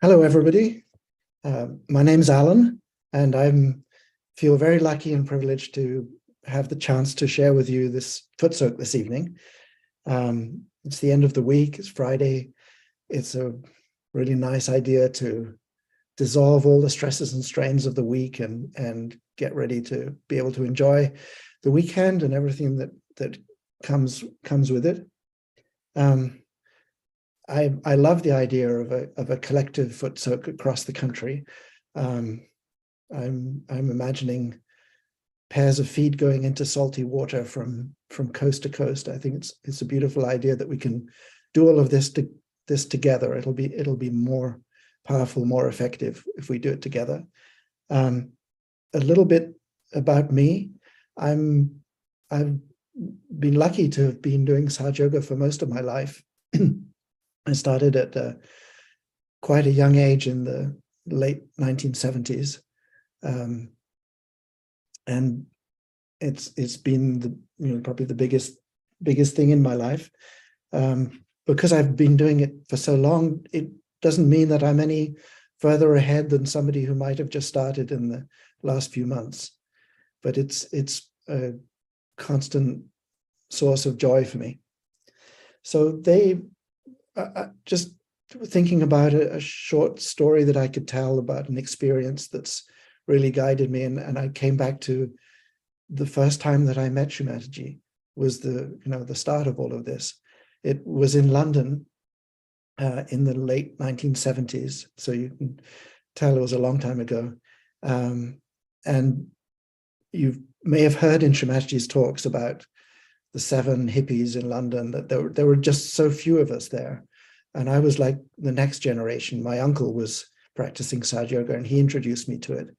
Hello, everybody. My name's Alan, and I feel very lucky and privileged to have the chance to share with you this foot soak this evening. It's the end of the week, it's Friday. It's a really nice idea to dissolve all the stresses and strains of the week and get ready to be able to enjoy the weekend and everything that comes with it. I love the idea of a collective foot soak across the country. I'm imagining pairs of feet going into salty water from coast to coast. I think it's a beautiful idea that we can do all of this together. It'll be more powerful, more effective if we do it together. A little bit about me. I've been lucky to have been doing Sahaja yoga for most of my life. I started at quite a young age in the late 1970s, and it's been probably the biggest thing in my life. Because I've been doing it for so long, it doesn't mean that I'm any further ahead than somebody who might have just started in the last few months. But it's a constant source of joy for me. So just thinking about a short story that I could tell about an experience that's really guided me, and I came back to the first time that I met Shumataji was the start of all of this. It was in London in the late 1970s, so you can tell it was a long time ago. And you may have heard in Shumataji's talks about the 7 hippies in London, that there were just so few of us there. And I was like the next generation. My uncle was practicing Sahaja yoga and he introduced me to it.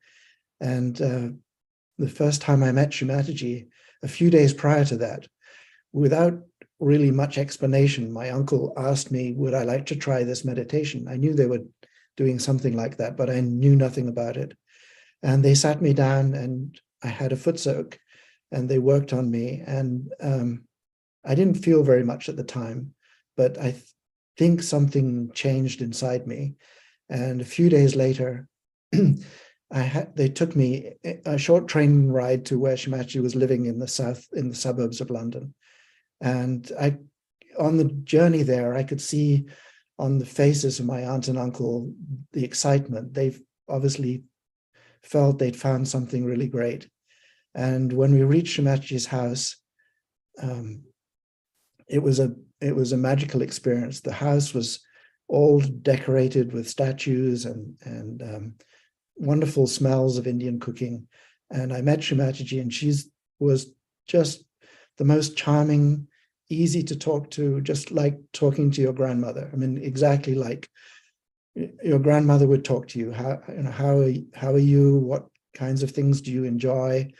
And the first time I met Shumataji, a few days prior to that, without really much explanation, my uncle asked me, would I like to try this meditation? I knew they were doing something like that, but I knew nothing about it. And they sat me down and I had a foot soak and they worked on me. And I didn't feel very much at the time, but I think something changed inside me. And a few days later, they took me a short train ride to where Shumataji was living in the suburbs of London. And on the journey there, I could see on the faces of my aunt and uncle the excitement. They've obviously felt they'd found something really great. And when we reached Shumataji's house, it was a magical experience. The house was all decorated with statues and wonderful smells of Indian cooking. And I met Shumataji, and she was just the most charming, easy to talk to, just like talking to your grandmother. I mean, exactly like your grandmother would talk to you. How are you? What kinds of things do you enjoy?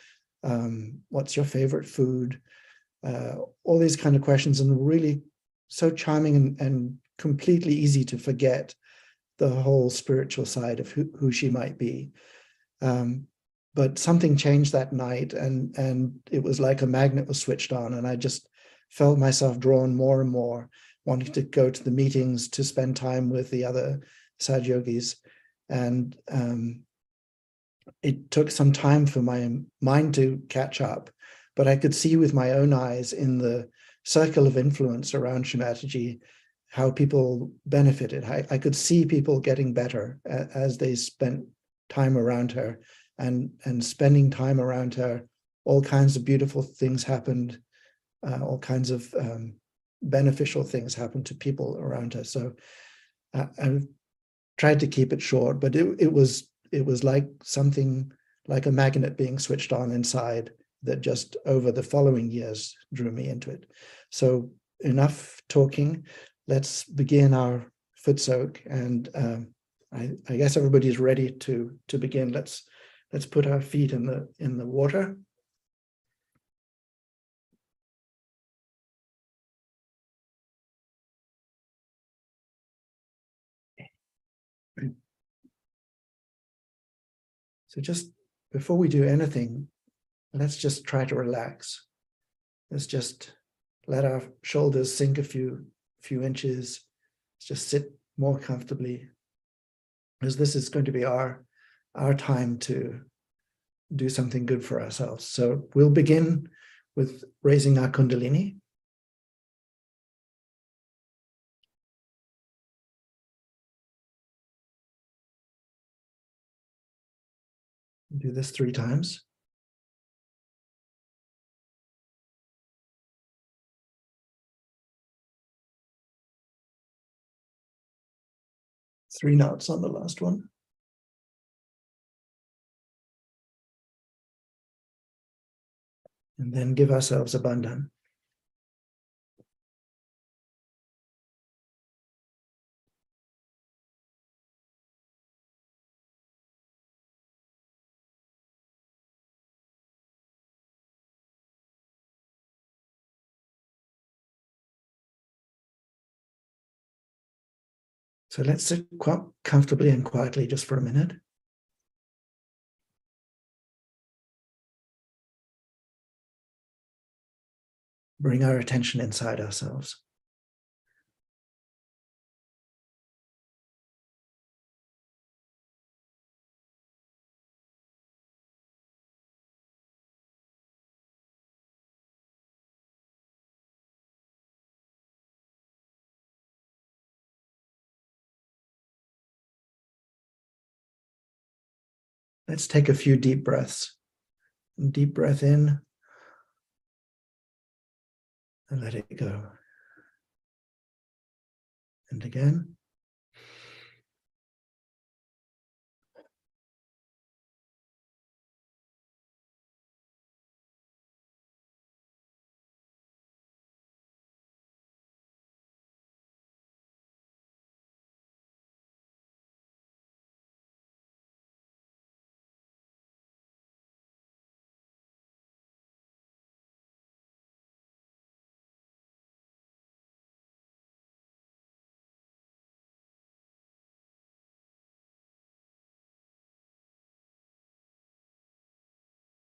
What's your favorite food? All these kind of questions, and really so charming and completely easy to forget the whole spiritual side of who she might be. But something changed that night, and it was like a magnet was switched on, and I just felt myself drawn more and more, wanting to go to the meetings, to spend time with the other Sahaja yogis. And it took some time for my mind to catch up, but I could see with my own eyes in the circle of influence around Shumataji how people benefited. I could see people getting better as they spent time around her, and spending time around her, all kinds of beautiful things happened, all kinds of beneficial things happened to people around her. So I've tried to keep it short, but it was it was like something like a magnet being switched on inside that just over the following years drew me into it. So enough talking. Let's begin our foot soak, and I guess everybody's ready to begin. Let's put our feet in the water. So just before we do anything, let's just try to relax. Let's just let our shoulders sink a few inches. Let's just sit more comfortably, because this is going to be our time to do something good for ourselves. So we'll begin with raising our Kundalini. Do this 3 times. Three notes on the last one. And then give ourselves a bandhan. So let's sit quite comfortably and quietly just for a minute. Bring our attention inside ourselves. Let's take a few deep breaths. Deep breath in and let it go. And again.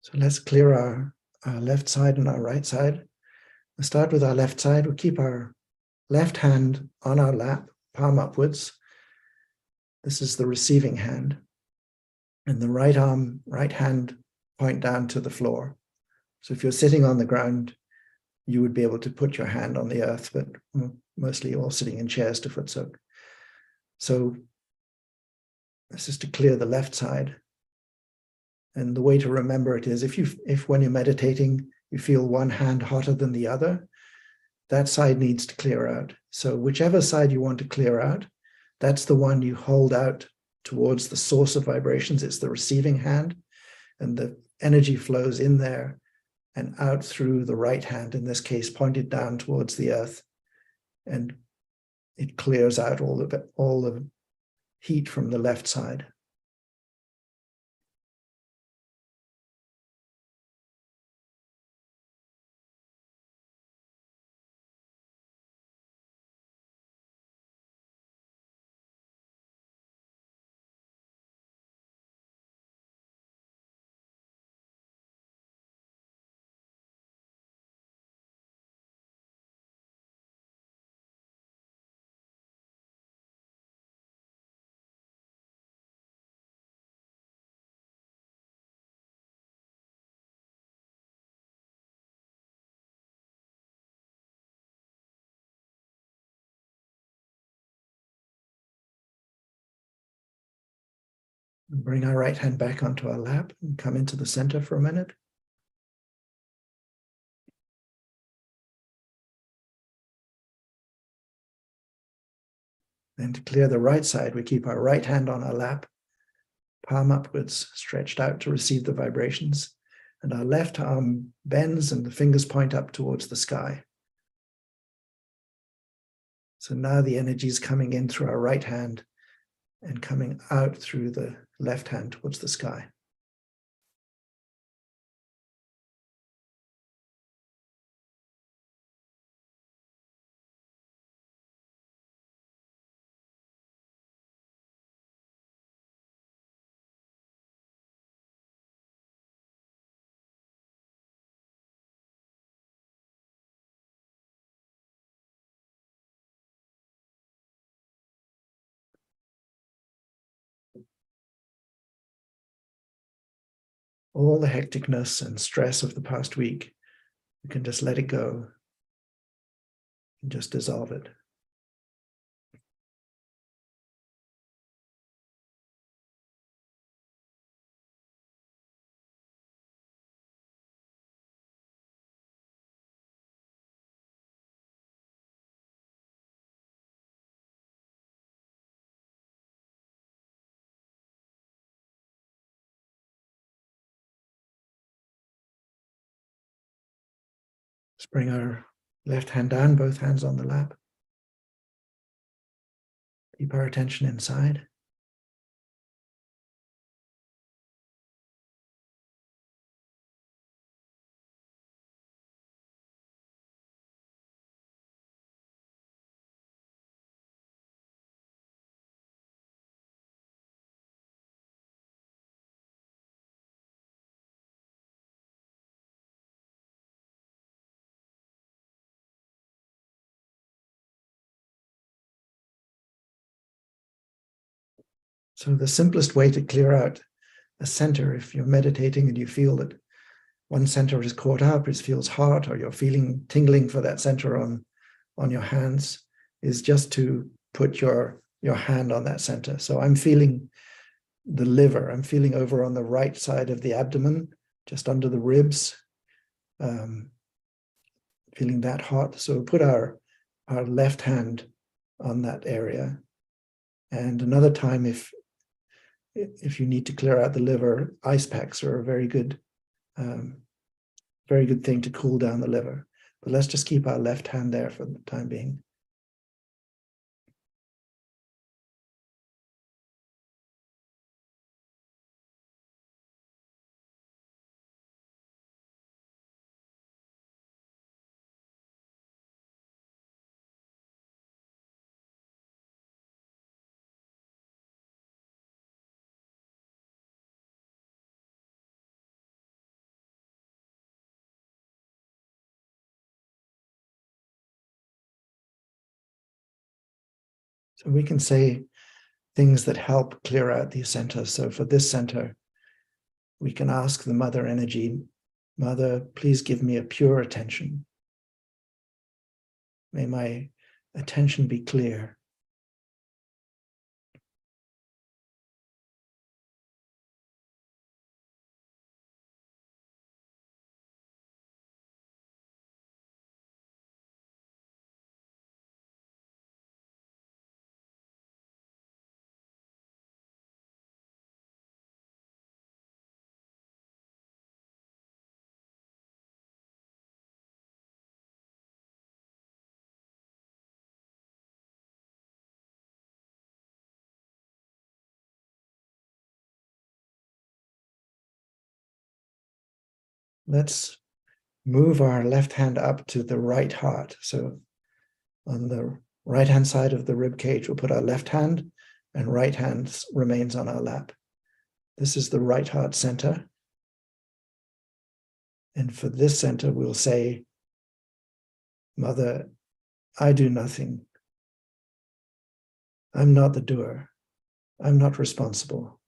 So let's clear our left side and our right side. We'll start with our left side. We'll keep our left hand on our lap, palm upwards. This is the receiving hand. And the right arm, right hand point down to the floor. So if you're sitting on the ground, you would be able to put your hand on the earth, but mostly all sitting in chairs to foot soak. So this is to clear the left side. And the way to remember it is if when you're meditating, you feel one hand hotter than the other, that side needs to clear out. So whichever side you want to clear out, that's the one you hold out towards the source of vibrations. It's the receiving hand, and the energy flows in there and out through the right hand, in this case, pointed down towards the earth. And it clears out all the heat from the left side. Bring our right hand back onto our lap and come into the center for a minute. Then to clear the right side, we keep our right hand on our lap, palm upwards, stretched out to receive the vibrations. And our left arm bends and the fingers point up towards the sky. So now the energy is coming in through our right hand and coming out through the left hand towards the sky. All the hecticness and stress of the past week, you can just let it go and just dissolve it. Let's bring our left hand down, both hands on the lap. Keep our attention inside. So the simplest way to clear out a center, if you're meditating and you feel that one center is caught up, it feels hot, or you're feeling tingling for that center on your hands, is just to put your hand on that center. So I'm feeling the liver. I'm feeling over on the right side of the abdomen, just under the ribs, feeling that hot. So put our left hand on that area. And another time, if you need to clear out the liver, ice packs are a very good thing to cool down the liver. But let's just keep our left hand there for the time being. So we can say things that help clear out these centers. So for this center, we can ask the mother energy, Mother, please give me a pure attention. May my attention be clear. Let's move our left hand up to the right heart. So on the right-hand side of the rib cage, we'll put our left hand, and right hand remains on our lap. This is the right heart center. And for this center, we'll say, Mother, I do nothing. I'm not the doer. I'm not responsible.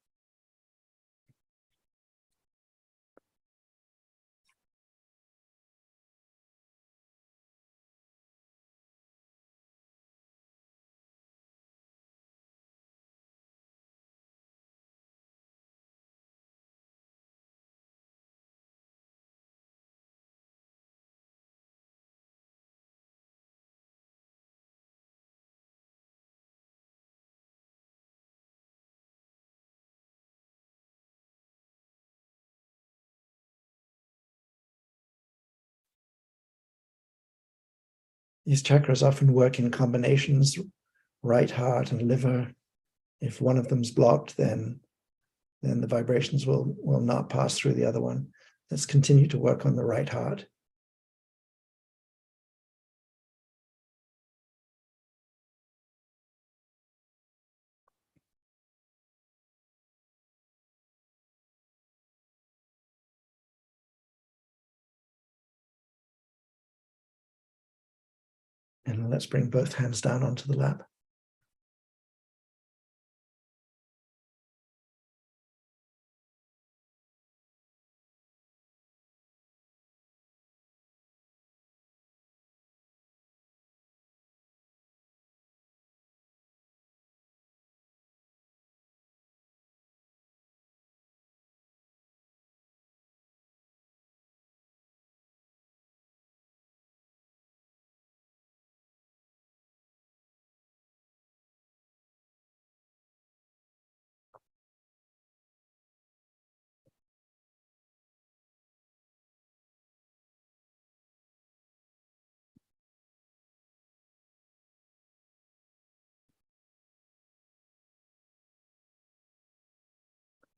These chakras often work in combinations, right heart and liver. If one of them's blocked, then the vibrations will not pass through the other one. Let's continue to work on the right heart. And let's bring both hands down onto the lap.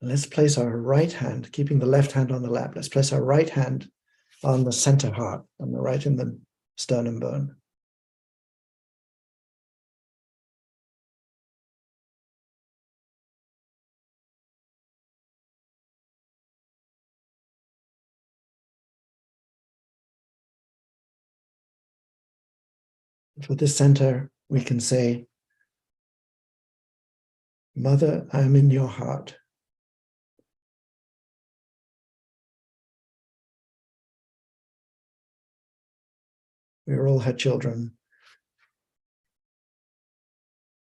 Let's place our right hand, keeping the left hand on the lap. Let's place our right hand on the center heart, on the right in the sternum bone. For this center, we can say, Mother, I'm in your heart. We all had children.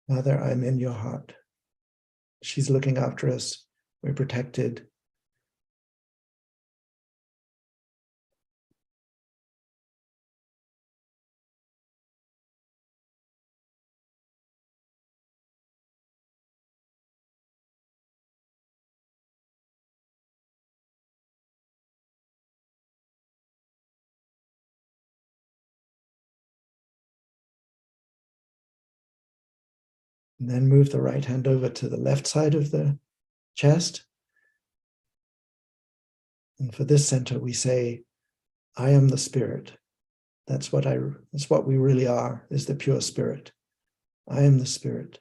Mother, I'm in your heart. She's looking after us. We're protected. And then move the right hand over to the left side of the chest. And for this center, we say, I am the spirit. That's what we really are, is the pure spirit. I am the spirit.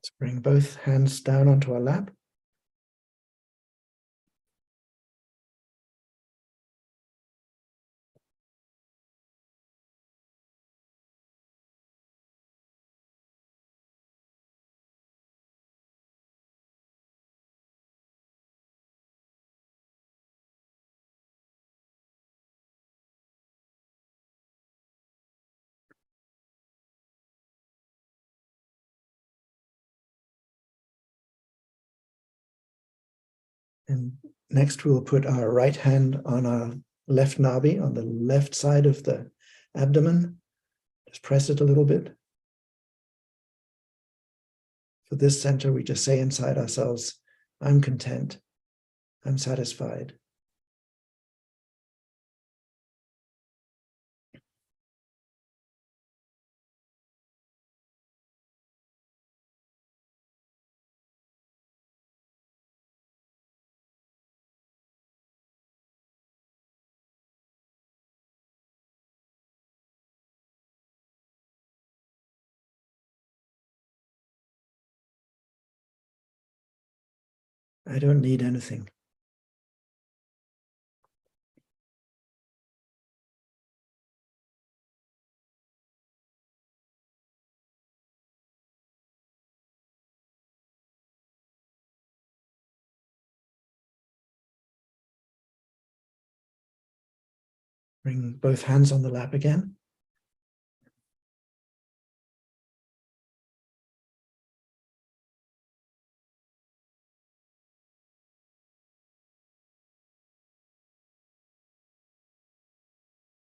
Let's bring both hands down onto our lap. And next we'll put our right hand on our left nabi, on the left side of the abdomen. Just press it a little bit. For this center, we just say inside ourselves, I'm content, I'm satisfied. I don't need anything. Bring both hands on the lap again.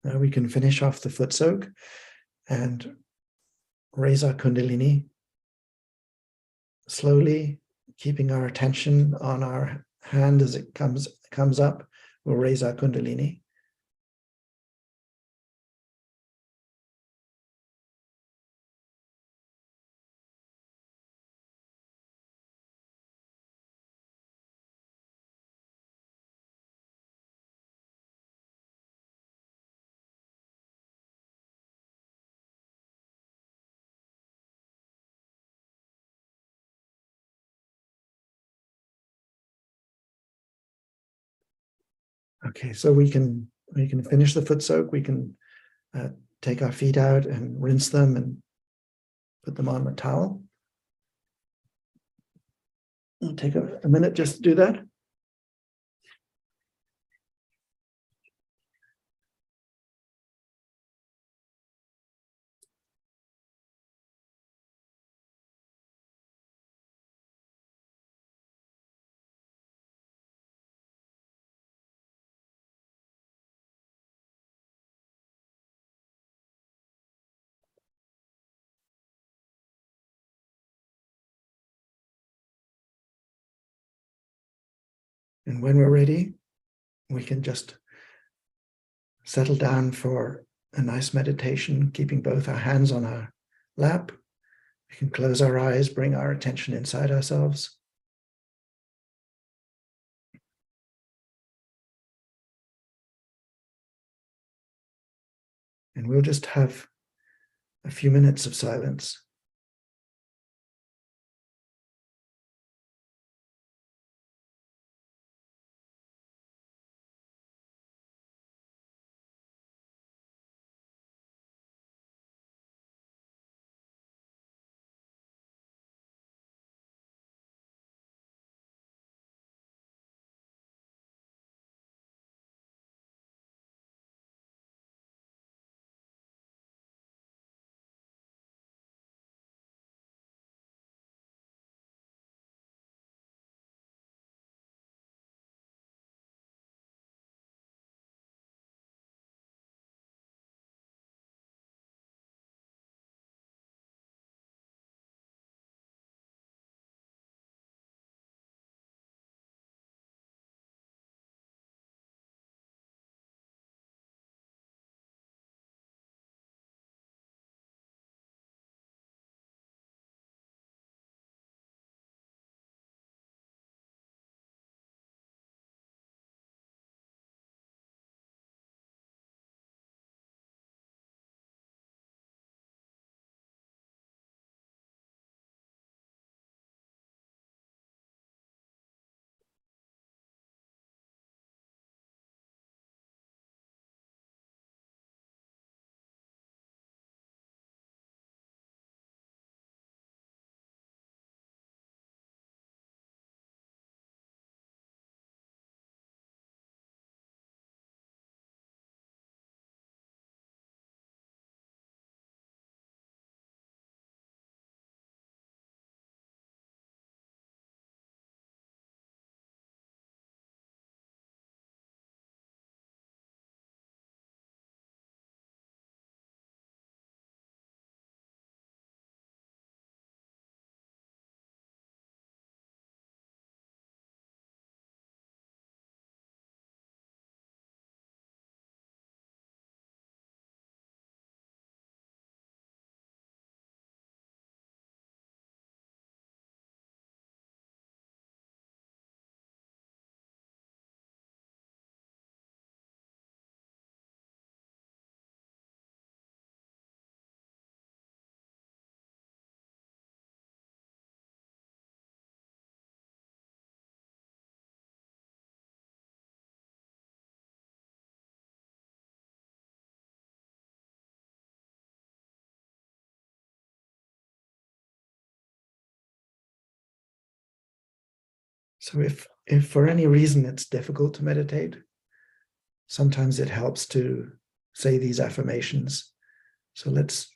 Now we can finish off the foot soak and raise our Kundalini slowly, keeping our attention on our hand as it comes up. We'll raise our Kundalini. Okay, so we can finish the foot soak. We can take our feet out and rinse them and put them on a towel. It'll take a minute just to do that. And when we're ready, we can just settle down for a nice meditation, keeping both our hands on our lap. We can close our eyes, bring our attention inside ourselves. And we'll just have a few minutes of silence. So if for any reason it's difficult to meditate, sometimes it helps to say these affirmations. So let's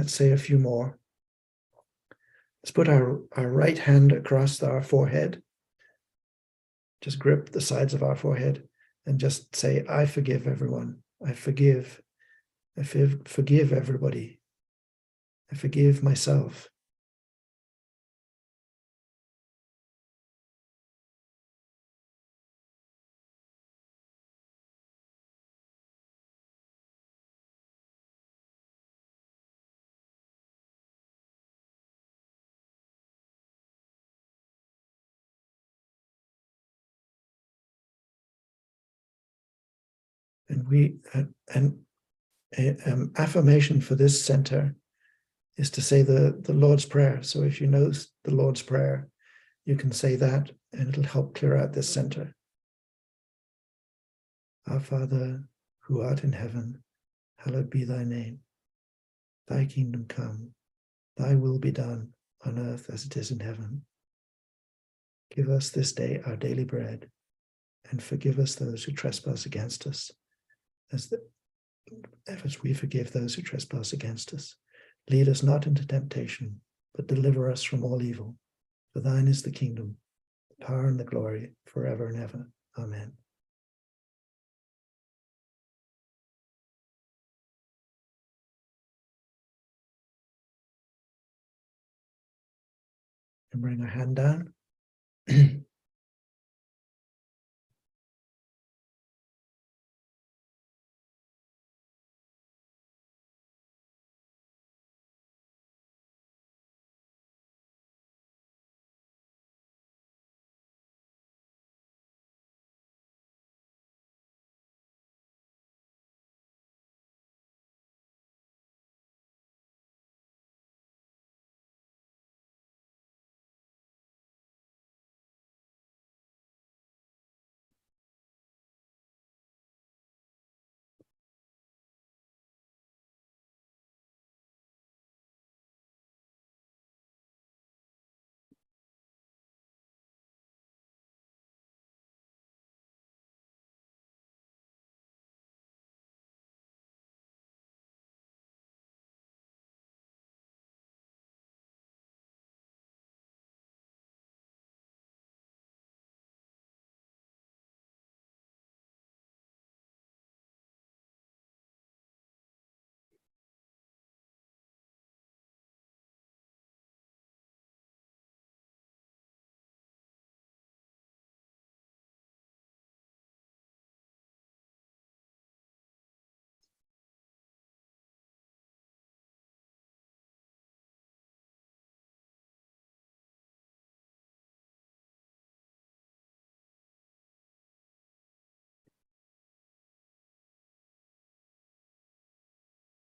say a few more. Let's put our right hand across our forehead. Just grip the sides of our forehead and just say, I forgive everyone. I forgive. I forgive everybody. I forgive myself. And affirmation for this center is to say the Lord's Prayer. So if you know the Lord's Prayer, you can say that and it'll help clear out this center. Our Father, who art in heaven, hallowed be thy name. Thy kingdom come, thy will be done on earth as it is in heaven. Give us this day our daily bread, and forgive us those who trespass against us, as we forgive those who trespass against us. Lead us not into temptation, but deliver us from all evil. For thine is the kingdom, the power and the glory, forever and ever. Amen. And bring our hand down.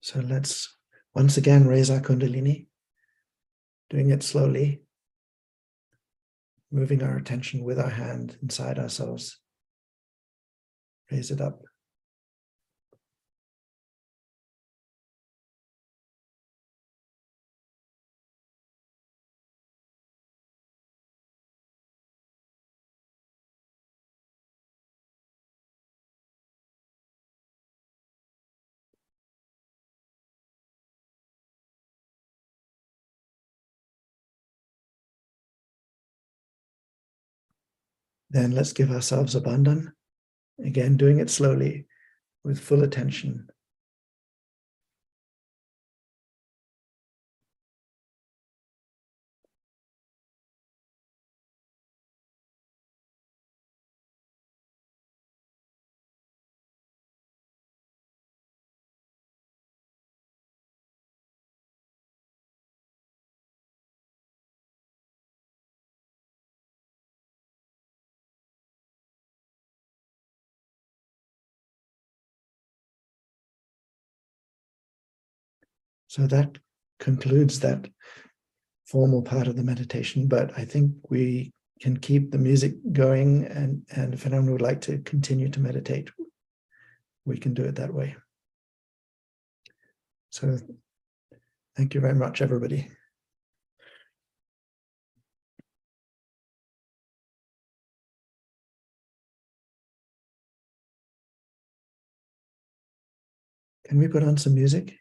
So let's once again raise our Kundalini, doing it slowly, moving our attention with our hand inside ourselves. Raise it up. Then let's give ourselves a bandhan. Again, doing it slowly with full attention. So that concludes that formal part of the meditation, but I think we can keep the music going, and if anyone would like to continue to meditate, we can do it that way. So thank you very much, everybody. Can we put on some music?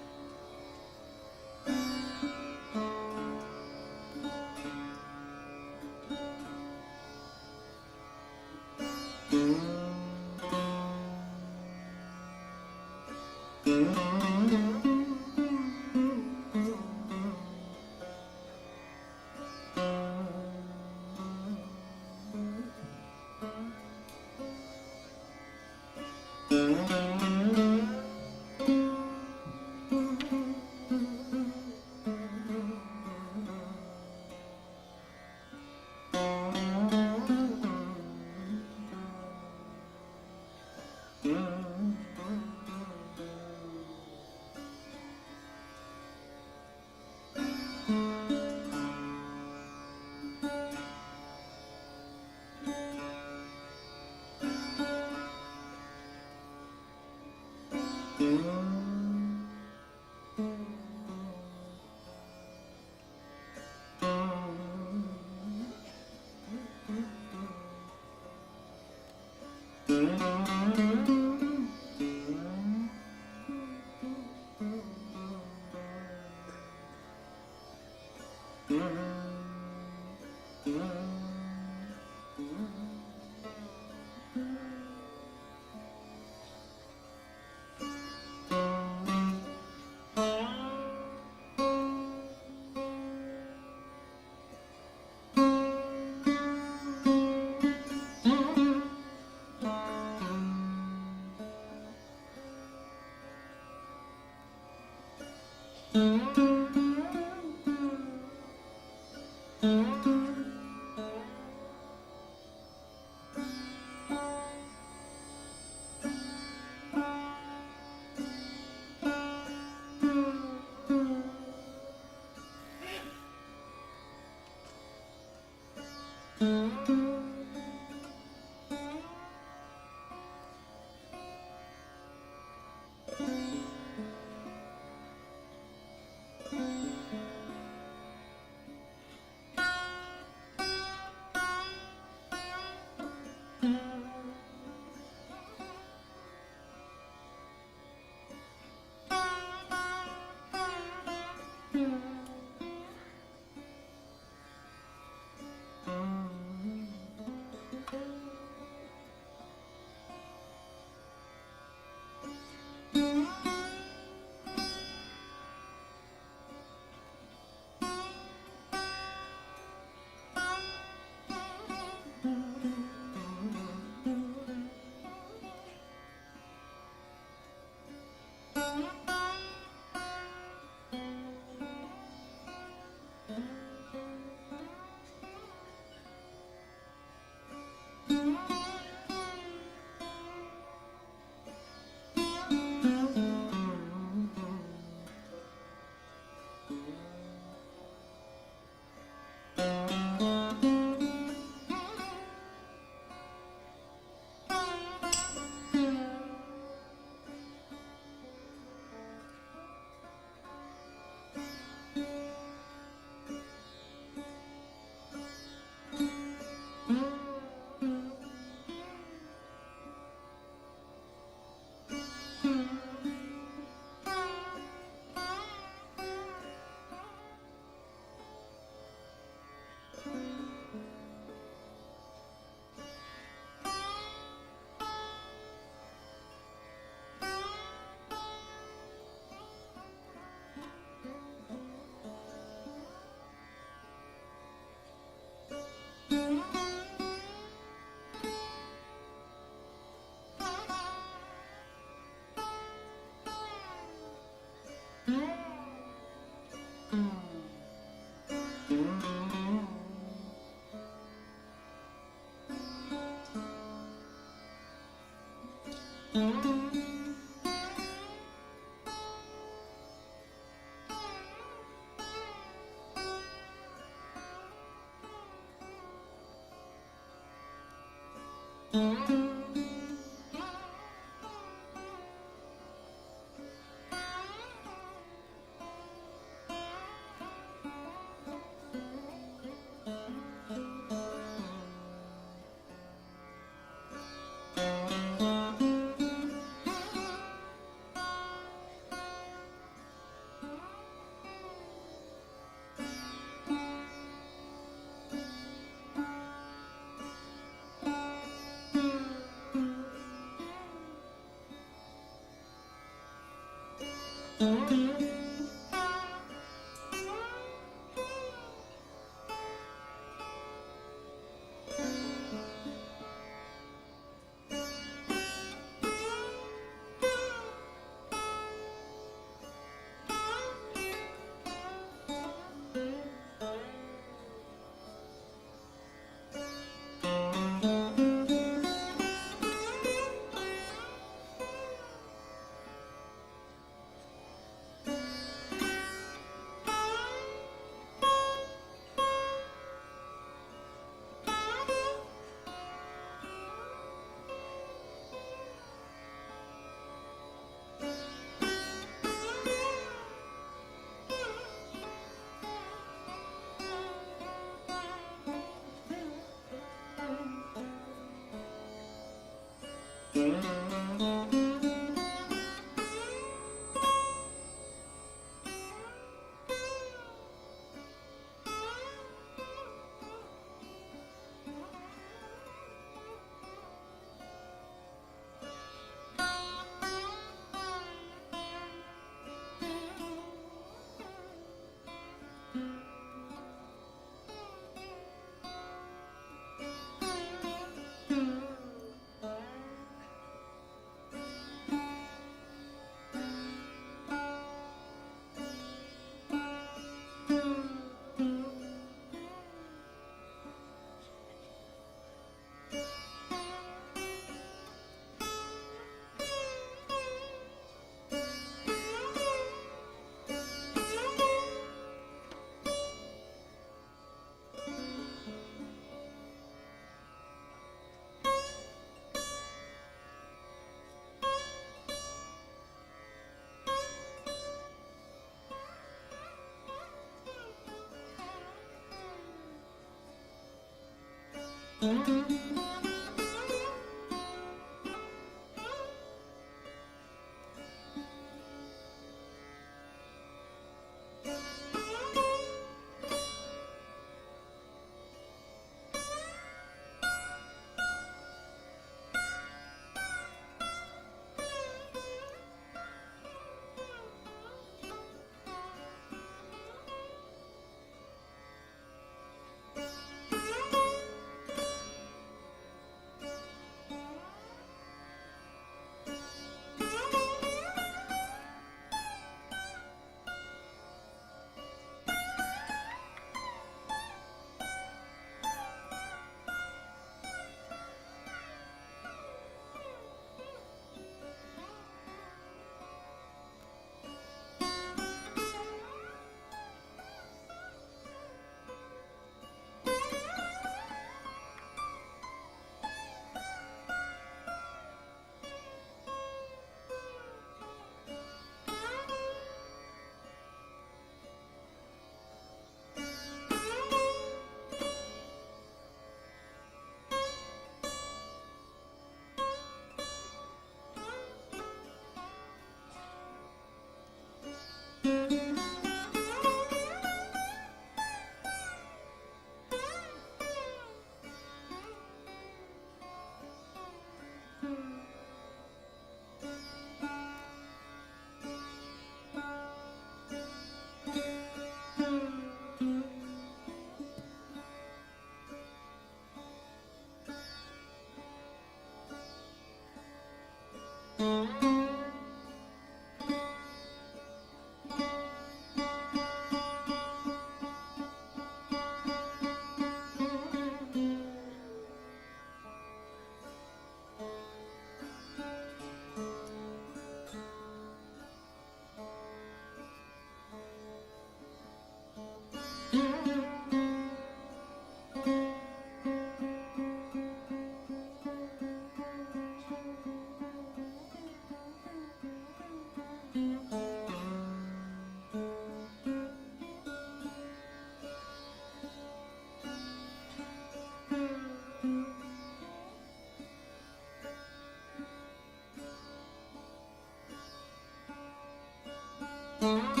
Mm-hmm.